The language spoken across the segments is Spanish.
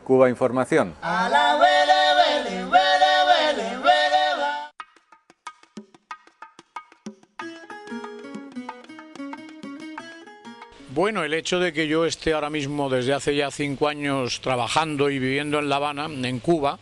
Cuba Información. Bueno, el hecho de que yo esté ahora mismo desde hace ya 5 años trabajando y viviendo en La Habana, en Cuba,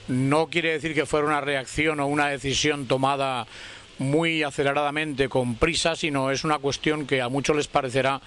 no quiere decir que fuera una reacción o una decisión tomada muy aceleradamente, con prisa, sino es una cuestión que a muchos les parecerá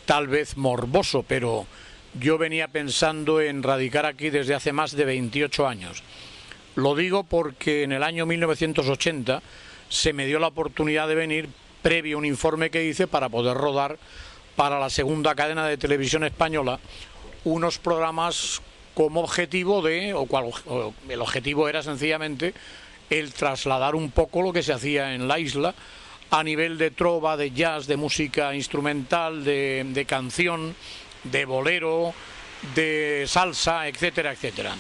tal vez morboso, pero yo venía pensando en radicar aquí desde hace más de 28 años. Lo digo porque en el año 1980 se me dio la oportunidad de venir previo a un informe que hice para poder rodar para la segunda cadena de televisión española unos programas como objetivo el objetivo era sencillamente el trasladar un poco lo que se hacía en la isla a nivel de trova, de jazz, de música instrumental, de canción, de bolero, de salsa, etcétera, etcétera.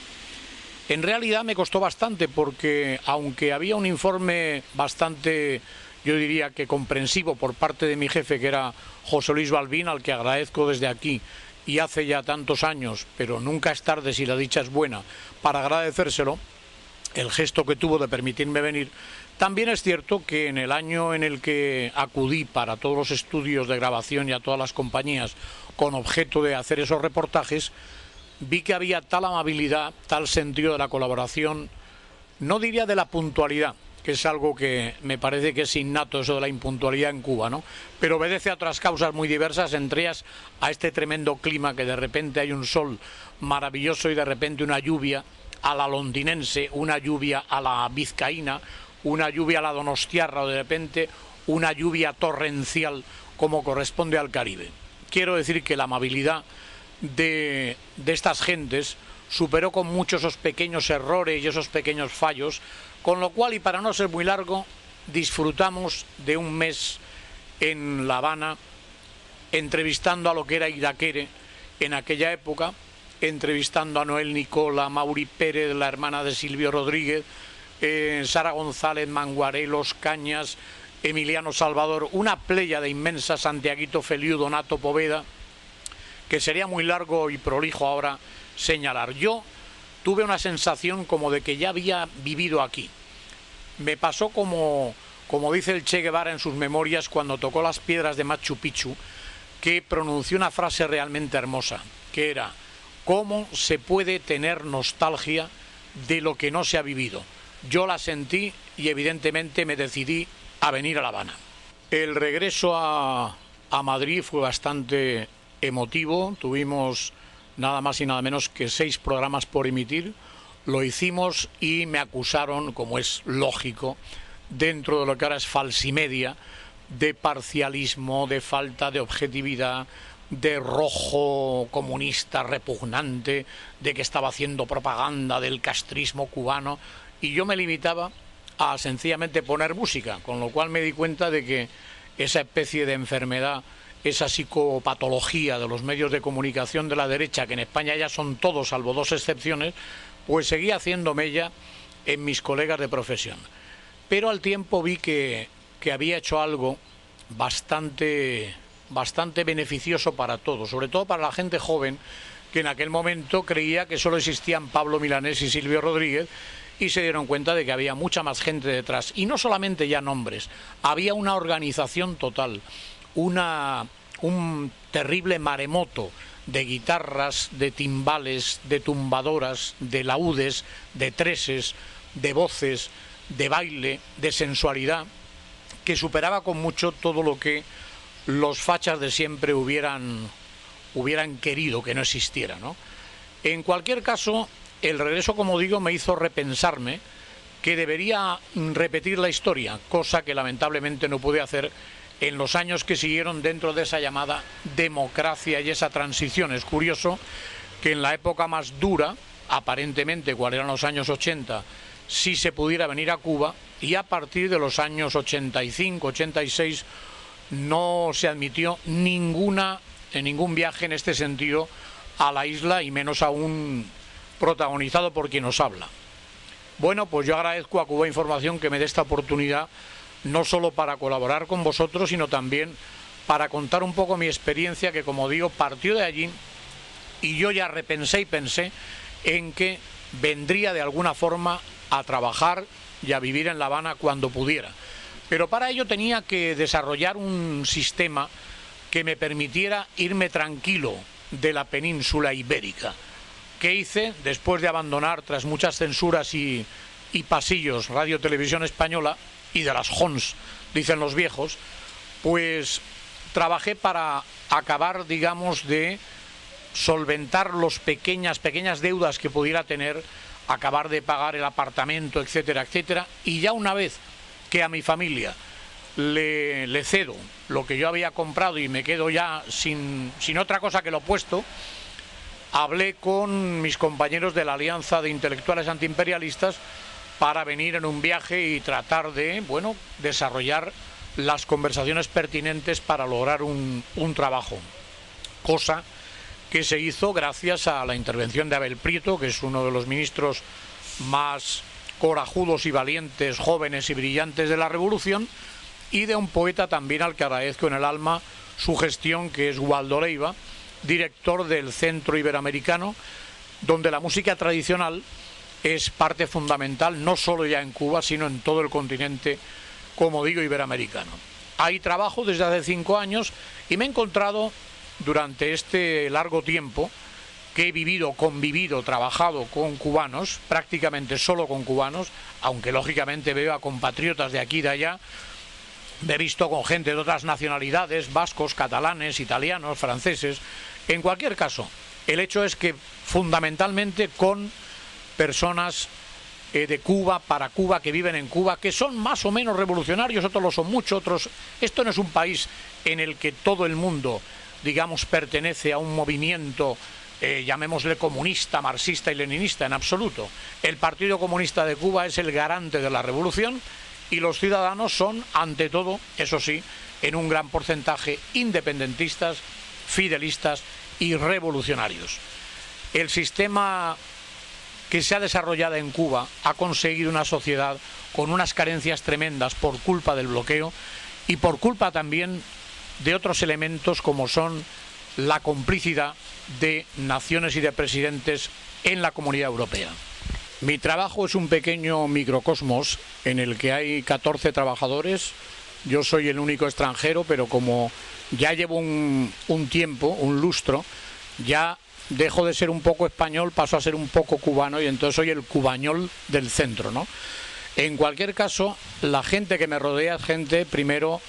En realidad me costó bastante porque aunque había un informe bastante, yo diría que comprensivo por parte de mi jefe, que era José Luis Balbín, al que agradezco desde aquí y hace ya tantos años, pero nunca es tarde si la dicha es buena, para agradecérselo, el gesto que tuvo de permitirme venir. También es cierto que en el año en el que acudí para todos los estudios de grabación y a todas las compañías con objeto de hacer esos reportajes, vi que había tal amabilidad, tal sentido de la colaboración, no diría de la puntualidad, que es algo que me parece que es innato, eso de la impuntualidad en Cuba, ¿no? Pero obedece a otras causas muy diversas, entre ellas a este tremendo clima, que de repente hay un sol maravilloso y de repente una lluvia a la londinense, una lluvia a la vizcaína, una lluvia a la donostiarra, o de repente una lluvia torrencial como corresponde al Caribe. Quiero decir que la amabilidad de estas gentes superó con mucho esos pequeños errores y esos pequeños fallos, con lo cual, y para no ser muy largo, disfrutamos de un mes en La Habana entrevistando a lo que era Iraquere en aquella época, entrevistando a Noel Nicola, Mauri Pérez, la hermana de Silvio Rodríguez, Sara González, Manguarelos, Cañas, Emiliano Salvador, una playa de inmensa, Santiaguito Feliu, Donato Poveda, que sería muy largo y prolijo ahora señalar. Yo tuve una sensación como de que ya había vivido aquí. Me pasó como dice el Che Guevara en sus memorias cuando tocó las piedras de Machu Picchu, que pronunció una frase realmente hermosa, que era: ¿cómo se puede tener nostalgia de lo que no se ha vivido? Yo la sentí y evidentemente me decidí a venir a La Habana. El regreso a Madrid fue bastante emotivo, tuvimos nada más y nada menos que 6 programas por emitir, lo hicimos y me acusaron, como es lógico, dentro de lo que ahora es falsimedia, de parcialismo, de falta de objetividad, de rojo comunista repugnante, de que estaba haciendo propaganda del castrismo cubano, y yo me limitaba a sencillamente poner música, con lo cual me di cuenta de que esa especie de enfermedad, esa psicopatología de los medios de comunicación de la derecha, que en España ya son todos, salvo 2 excepciones, pues seguía haciendo mella en mis colegas de profesión. Pero al tiempo vi que había hecho algo bastante beneficioso para todos, sobre todo para la gente joven, que en aquel momento creía que solo existían Pablo Milanés y Silvio Rodríguez, y se dieron cuenta de que había mucha más gente detrás, y no solamente ya nombres, había una organización total, un terrible maremoto de guitarras, de timbales, de tumbadoras, de laúdes, de treses, de voces, de baile, de sensualidad, que superaba con mucho todo lo que los fachas de siempre hubieran querido que no existiera, ¿no? En cualquier caso, el regreso, como digo, me hizo repensarme que debería repetir la historia, cosa que lamentablemente no pude hacer en los años que siguieron dentro de esa llamada democracia y esa transición. Es curioso que en la época más dura, aparentemente, cuál eran los años 80, sí se pudiera venir a Cuba, y a partir de los años 85, 86, no se admitió ningún viaje en este sentido a la isla, y menos aún protagonizado por quien nos habla. Bueno, pues yo agradezco a Cuba Información que me dé esta oportunidad, no solo para colaborar con vosotros, sino también para contar un poco mi experiencia, que, como digo, partió de allí, y yo ya repensé y pensé en que vendría de alguna forma a trabajar y a vivir en La Habana cuando pudiera. Pero para ello tenía que desarrollar un sistema que me permitiera irme tranquilo de la península ibérica. ¿Qué hice? Después de abandonar, tras muchas censuras y pasillos, Radio Televisión Española, y de las Hons, dicen los viejos, pues trabajé para acabar, digamos, de solventar las pequeñas deudas que pudiera tener, acabar de pagar el apartamento, etcétera, etcétera, y ya una vez que a mi familia le cedo lo que yo había comprado y me quedo ya sin otra cosa que lo opuesto, hablé con mis compañeros de la Alianza de Intelectuales Antiimperialistas para venir en un viaje y tratar de, bueno, desarrollar las conversaciones pertinentes para lograr un trabajo, cosa que se hizo gracias a la intervención de Abel Prieto, que es uno de los ministros más corajudos y valientes, jóvenes y brillantes de la Revolución, y de un poeta también al que agradezco en el alma su gestión, que es Waldo Leiva, director del Centro Iberoamericano, donde la música tradicional es parte fundamental, no solo ya en Cuba, sino en todo el continente, como digo, iberoamericano. Ahí trabajo desde hace 5 años y me he encontrado durante este largo tiempo que he vivido, convivido, trabajado con cubanos, prácticamente solo con cubanos, aunque lógicamente veo a compatriotas de aquí y de allá. Me he visto con gente de otras nacionalidades, vascos, catalanes, italianos, franceses. En cualquier caso, el hecho es que fundamentalmente con personas de Cuba, para Cuba, que viven en Cuba, que son más o menos revolucionarios, otros lo son mucho, otros... Esto no es un país en el que todo el mundo, digamos, pertenece a un movimiento, llamémosle comunista, marxista y leninista, en absoluto. El Partido Comunista de Cuba es el garante de la revolución y los ciudadanos son, ante todo, eso sí, en un gran porcentaje independentistas, fidelistas y revolucionarios. El sistema que se ha desarrollado en Cuba ha conseguido una sociedad con unas carencias tremendas por culpa del bloqueo y por culpa también de otros elementos como son la complicidad de naciones y de presidentes en la Comunidad Europea. Mi trabajo es un pequeño microcosmos en el que hay 14 trabajadores. Yo soy el único extranjero, pero como ya llevo un tiempo, un lustro, ya dejo de ser un poco español, paso a ser un poco cubano y entonces soy el cubañol del centro, ¿no? En cualquier caso, la gente que me rodea es gente, primero,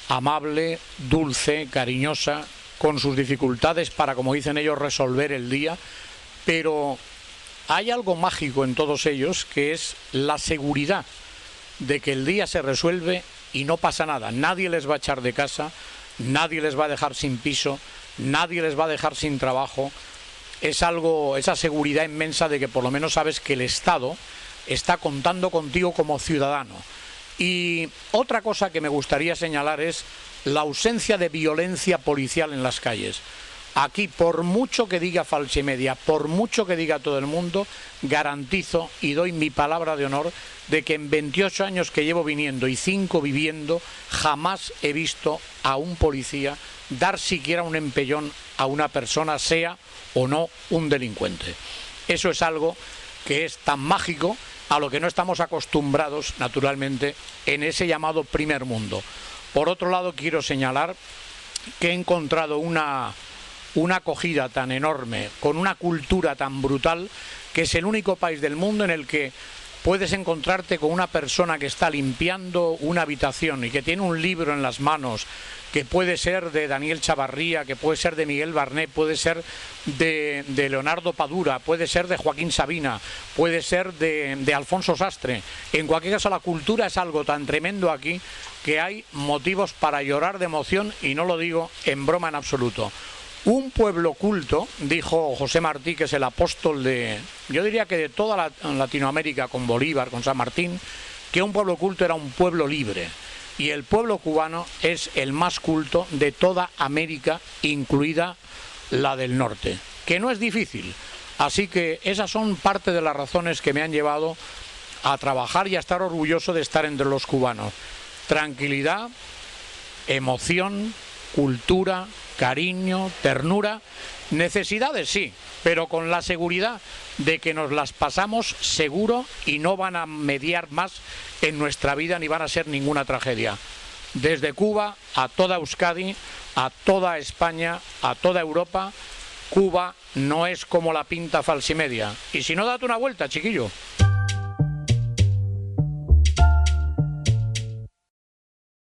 amable, dulce, cariñosa, con sus dificultades para, como dicen ellos, resolver el día, pero hay algo mágico en todos ellos, que es la seguridad de que el día se resuelve y no pasa nada. Nadie les va a echar de casa, nadie les va a dejar sin piso, nadie les va a dejar sin trabajo. Es algo, esa seguridad inmensa de que por lo menos sabes que el Estado está contando contigo como ciudadano. Y otra cosa que me gustaría señalar es la ausencia de violencia policial en las calles. Aquí, por mucho que diga Falsemedia, por mucho que diga todo el mundo, garantizo y doy mi palabra de honor de que en 28 años que llevo viniendo y 5 viviendo, jamás he visto a un policía dar siquiera un empellón a una persona, sea o no un delincuente. Eso es algo que es tan mágico, a lo que no estamos acostumbrados, naturalmente, en ese llamado primer mundo. Por otro lado, quiero señalar que he encontrado una acogida tan enorme, con una cultura tan brutal, que es el único país del mundo en el que puedes encontrarte con una persona que está limpiando una habitación y que tiene un libro en las manos, que puede ser de Daniel Chavarría, que puede ser de Miguel Barnet, puede ser de Leonardo Padura, puede ser de Joaquín Sabina, puede ser de Alfonso Sastre. En cualquier caso, la cultura es algo tan tremendo aquí que hay motivos para llorar de emoción, y no lo digo en broma en absoluto. Un pueblo culto, dijo José Martí, que es el apóstol de, yo diría que de toda Latinoamérica, con Bolívar, con San Martín, que un pueblo culto era un pueblo libre. Y el pueblo cubano es el más culto de toda América, incluida la del norte, que no es difícil. Así que esas son parte de las razones que me han llevado a trabajar y a estar orgulloso de estar entre los cubanos. Tranquilidad, emoción, cultura, cariño, ternura Necesidades sí, pero con la seguridad de que nos las pasamos seguro y no van a mediar más en nuestra vida ni van a ser ninguna tragedia. Desde Cuba a toda Euskadi, a toda España, a toda Europa, Cuba no es como la pinta Falsimedia. Y si no, date una vuelta, chiquillo.